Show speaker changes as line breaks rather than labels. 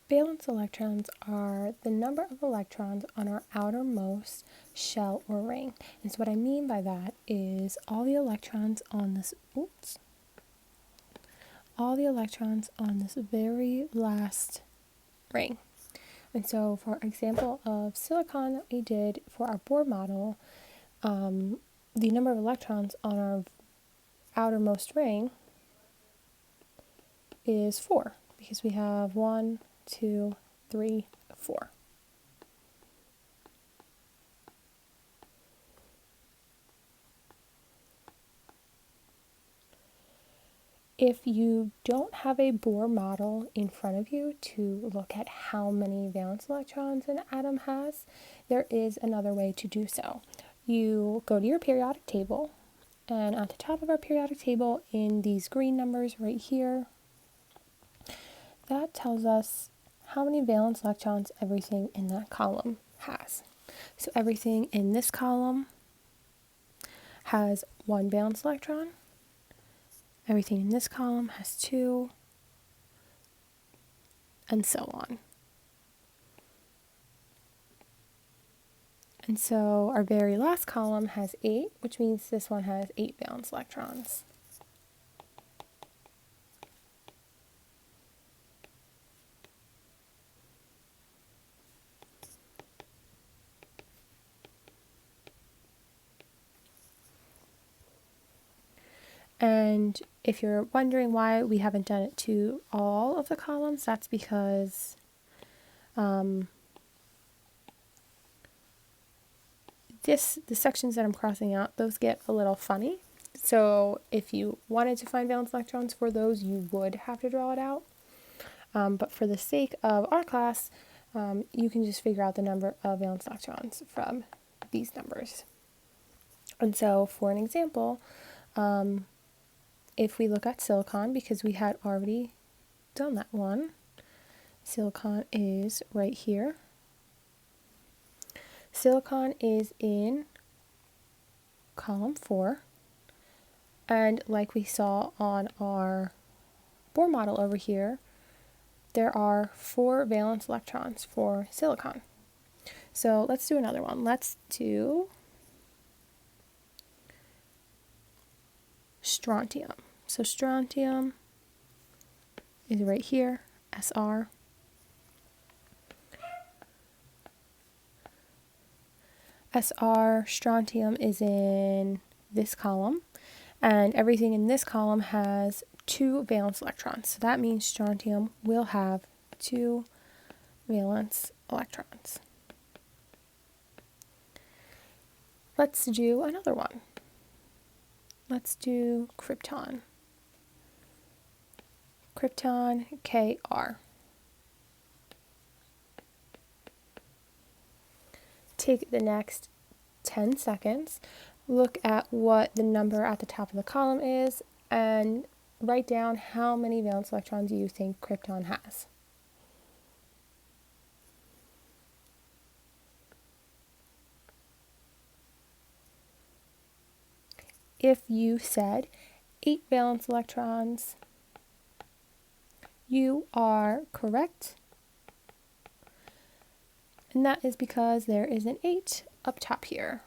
Valence electrons are the number of electrons on our outermost shell or ring. And so what I mean by that is all the electrons on this very last ring. And so for example of silicon that we did for our Bohr model, the number of electrons on our outermost ring is 4, because we have 1, 2, 3, 4. If you don't have a Bohr model in front of you to look at how many valence electrons an atom has, there is another way to do so. You go to your periodic table, and at the top of our periodic table in these green numbers right here, that tells us how many valence electrons everything in that column has. So everything in this column has 1 valence electron. Everything in this column has 2, and so on. And so our very last column has 8, which means this one has 8 valence electrons. And if you're wondering why we haven't done it to all of the columns, that's because the sections that I'm crossing out, those get a little funny. So if you wanted to find valence electrons for those, you would have to draw it out. But for the sake of our class, you can just figure out the number of valence electrons from these numbers. And so for an example, if we look at silicon, because we had already done that one, silicon is right here. Silicon is in column 4, and like we saw on our Bohr model over here, there are 4 valence electrons for silicon. So let's do another one. Let's do strontium. So strontium is right here, Sr. Sr, strontium is in this column, and everything in this column has 2 valence electrons. So that means strontium will have 2 valence electrons. Let's do another one. Let's do krypton. Krypton, Kr. Take the next 10 seconds, look at what the number at the top of the column is, and write down how many valence electrons you think krypton has. If you said 8 valence electrons, you are correct. And that is because there is an 8 up top here.